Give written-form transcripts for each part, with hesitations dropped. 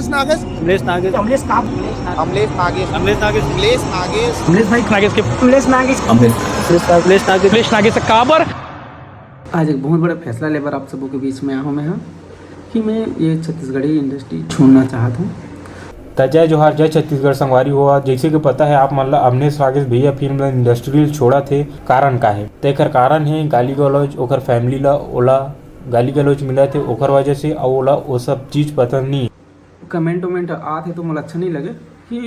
अमलेश नागेश अमलेश नागेश अमलेश का अमलेश नागेश अमलेश नागेश अमलेश नागेश अमलेश भाई नागेश के अमलेश नागेश अमलेश नागेश से काबर। आज एक बहुत बड़ा फैसला लेकर आप सबों के बीच में आया हूँ मैं यहाँ कि मैं ये छत्तीसगढ़ी इंडस्ट्री छोड़ना चाहता हूँ। जय जोहार, जय छत्तीसगढ़ संगवारी हुआ। जैसे कि पता है आप मतलब अमलेश नागेश भैया फिल्म इंडस्ट्री छोड़ा थे, कारण का है तेकर कारण है गाली गलौज, ओकर फैमिली ला ओला गाली गलौज मिला थे ओकर वजह से और ओला वो सब चीज़ पसंद नहीं। कमेंट वमेंट आते तो मुझे अच्छा नहीं लगे कि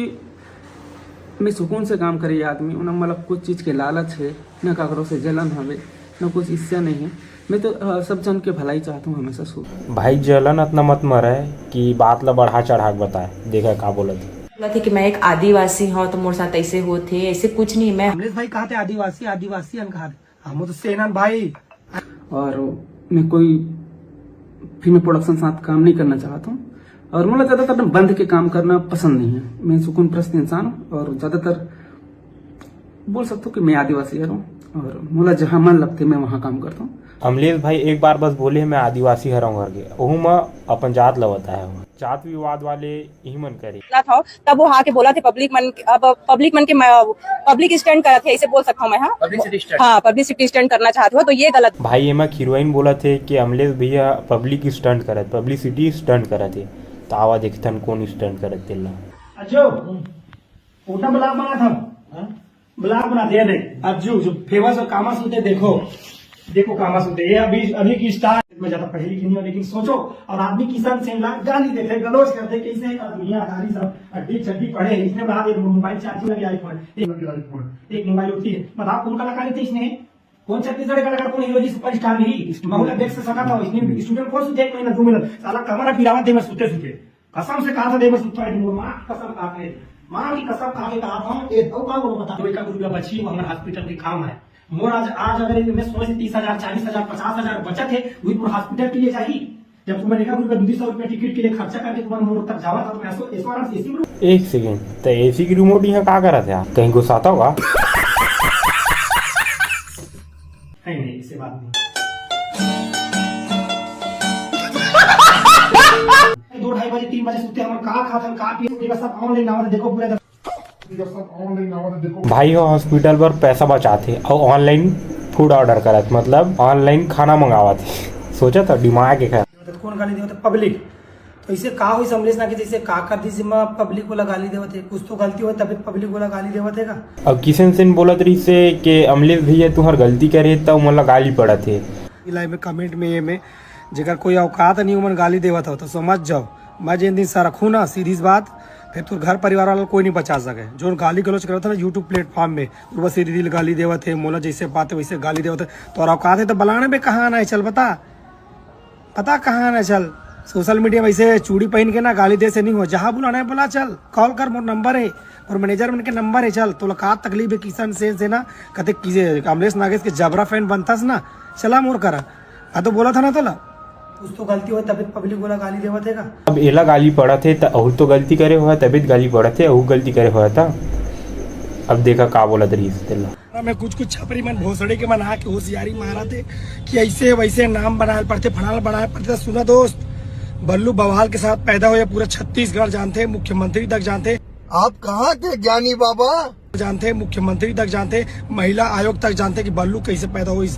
मैं सुकून से काम करे आदमी उन्हें मतलब कुछ चीज़ के लालच है न काकरों से जलन हवे न कुछ इससे नहीं है। मैं तो सब जन के भलाई चाहता हूँ हमेशा भाई जलन इतना मत मरा है कि बात ला बढ़ा चढ़ा के बताए। देखा का बोला थे कि मैं एक आदिवासी हूँ तो मोर साथ ऐसे होते ऐसे कुछ नहीं। मैं अमलेश भाई कहा थे आदिवासी आदिवासी कहा थे हम तो सेनन भाई। और मैं कोई फिल्म प्रोडक्शन साथ काम नहीं करना चाहता हूँ और मुझे ज़्यादातर बंद के काम करना पसंद नहीं है। मैं सुकून प्रस्त इंसान हूँ और ज़्यादातर बोल सकता हूँ कि मैं आदिवासी हूँ और मुझे जहाँ मन लगते मैं वहाँ काम करता हूँ। अमलेश भाई एक बार बस बोले मैं आदिवासी हराऊँ करके ओहू में अपन जात लवता है जात विवाद वाले यही मन करे था तब वो आके बोला थे पब्लिक मन के पब्लिक स्टैंड करा थे ऐसे बोल सकता हूँ मैं। हाँ पब्लिसिटी स्टैंड करना चाहते हो तो ये गलत। भाई एमा हीरोइन बोला थे कि अमलेश भैया पब्लिक स्टंट करत पब्लिसिटी स्टंट करत थे तो आवा देखतन कौन स्टंट करत तेला अजो ओटा ब्लॉग बना था ब्लॉग बनाते हैं अज्जू जो फेमस और कामा सुनते देखो कामा सुनते ये अभी की स्टार में ज्यादा पढ़ी लिखी नहीं है लेकिन सोचो और आदमी किसान से गाली देते गलौज करते कैसे दुनियादारी सब अड्डी चड्डी पढ़े इसने बना एक मोबाइल चार्जिंग लगे आईफोन एक मोबाइल होती है बताओ कौन कलाकार थे इसने कौन छत्तीसगढ़ कलाकार कौन हीरो जी सुपरस्टार नहीं बहुला देख से सका था इसने स्टूडेंट कोर्स देख महीना 2 महीना साला कमरा फिरावा दे में सुते कसम से कहा था दे में सुता है मां कसम खा के मां की कसम खा के कहा था ये तो का बोलो बता दो 1 रुपया बची हमारे हॉस्पिटल के काम है मोर आज अगर मैं 16 से 30,000 40,000 50,000 बचत है वही पूरा हॉस्पिटल के लिए चाहिए। जब तुम्हें 1 रुपया 200 रुपया टिकट के लिए खर्चा करके तुम्हारे मोड़ तक जावा था तो ऐसो आराम से एसी में एक सेकंड तो एसी की रिमोट यहाँ क्या करा था कहीं घुसाता होगा नहीं इसे बात नहीं 2-2:30 बजे 3 बजे सोते हम कहा खा था कहा पिए सब ऑनलाइन आवा देखो पूरा भाई हो हॉस्पिटल पर पैसा बचाते और ऑनलाइन फूड ऑर्डर करत मतलब ऑनलाइन खाना मंगावा थे सोचा था दिमाग के खैर कौन गाली देवते पब्लिक तो इसे का हुई अमलेश ना कि जैसे का कर दी जिम्मा पब्लिक वाला गाली देवते कुछ तो गलती हो तभी पब्लिक वाला गाली देवते का। अब किशन सिंह बोलत रही से कि अमलेश भैया तू हर गलती करे तब मतलब गाली पड़ा थे लाइव में कमेंट में ये में जेकर कोई औकात नहीं उमन गाली देवत हो तो समझ जाओ मैं जिन दिन सा रखू ना सीधी बात फिर तू घर परिवार वाला कोई नहीं बचा सके जो गाली गलौज करता ना यूट्यूब प्लेटफॉर्म में बस सीधी दिल गाली देवत थे मोला जैसे बात है वैसे गाली देवत है तो और औकात है तो बलाने में कहाँ आना है चल पता कहाँ आना है चल सोशल मीडिया में वैसे चूड़ी पहन के ना गाली दे से नहीं हो जहाँ बुलाना है बोला चल कॉल कर मोर नंबर है और मैनेजर के नंबर है चल तो का तकलीफ है किसान से ना कहते अमलेश नागेश के जबरा फैन बनतास ना चला मोर करा तो बोला था ना तोला कुछ तो गलती हो तभी पब्लिक बोला गाली देवत है का। अब एला गाली पड़ा थे तो गलती करे हुआ तभी गाली पड़ा थे अहू गलती करे हुआ था। अब देखा का बोला तरी तेला मैं कुछ छपरी मन भोसड़े के बना के होशियारी मारा थे कि ऐसे वैसे नाम बनाए पड़ते फनाल बनाए पड़ते। सुना दोस्त बल्लू बवाल के साथ पैदा हुए पूरा छत्तीसगढ़ जानते मुख्यमंत्री तक जानते। आप कहाँ के ज्ञानी बाबा जानते मुख्यमंत्री तक जानते महिला आयोग तक जानते कि बल्लू कैसे पैदा हुई।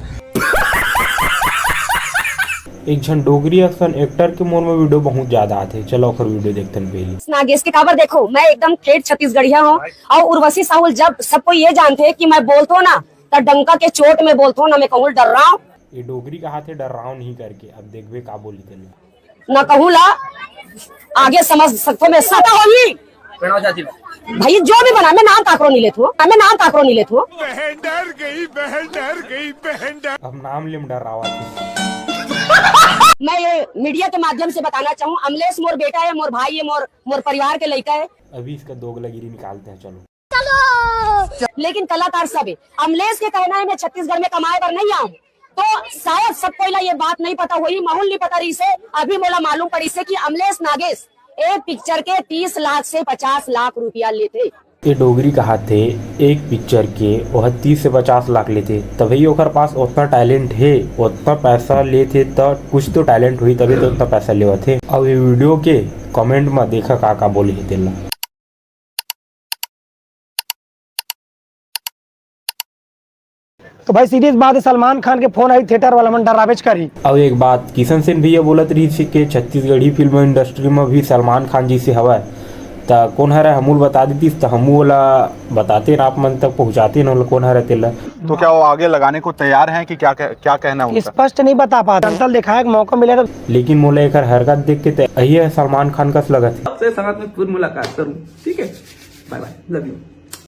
एक जन डोगरी एक्शन एक्टर के मोर में वीडियो बहुत ज्यादा आते चलो फिर वीडियो देखते हैं पहले। नागेश के काबर देखो मैं एकदम ठेठ छत्तीसगढ़िया हूँ और उर्वशी साहुल जब सबको ये जानते हैं कि मैं बोलता हूँ ना तो डंका के चोट में बोलता हूँ ना मैं कहूँ डर रहा हूँ ये डोगरी कहा थे डर रहा हूँ नहीं करके अब देखबे का बोली तेला न कहूँ ला आगे समझ सकते मैं सता होगी भाई जो भी बना मैं नाम काकरो नहीं लेता हूँ अब नाम ले डर रहा थी। मैं ये मीडिया के माध्यम से बताना चाहूँ अमलेश मोर बेटा है मोर भाई है मोर परिवार के लड़का है। अभी इसका दोगलागिरी निकालते हैं चलो लेकिन कलाकार सब है अमलेश के कहना है मैं छत्तीसगढ़ में कमाए पर नहीं आऊँ तो शायद सबको ये बात नहीं पता हुई माहौल नहीं पता रही से अभी मोला मालूम पड़ी से कि अमलेश नागेश एक पिक्चर के 30 लाख से 50 लाख रुपया लेते। ये डोगरी कहा थे एक पिक्चर के वह 30 से 50 लाख लेते तभी ओकर पास उतना टैलेंट है उतना पैसा लेते तो कुछ तो टैलेंट हुई तभी तो उतना पैसा लेवा थे। अब ये वीडियो के कमेंट में देखा का बोले हे तेला। तो भाई सीरियस बात है, सलमान खान के फोन आई थिएटर वाला मन डरावेच करी। अब एक बात किशन सेन भैया बोलत रही थी कि छत्तीसगढ़ी फिल्म इंडस्ट्री में भी सलमान खान जी से हवा है, तो कौन हरा हमूल बता देती तो हमू वाला बताते आप मन तक पहुँचाते न कौन हरा तेला। तो क्या वो आगे लगाने को तैयार हैं कि क्या कहना उनका? स्पष्ट नहीं बता पाता, अंतल दिखाए मौका मिलेगा। लेकिन मोला एक हरकत देख के यही है सलमान खान का लगत है। आपसे साथ में फिर मुलाकात करूँ, ठीक है, बाय बाय, लव यू।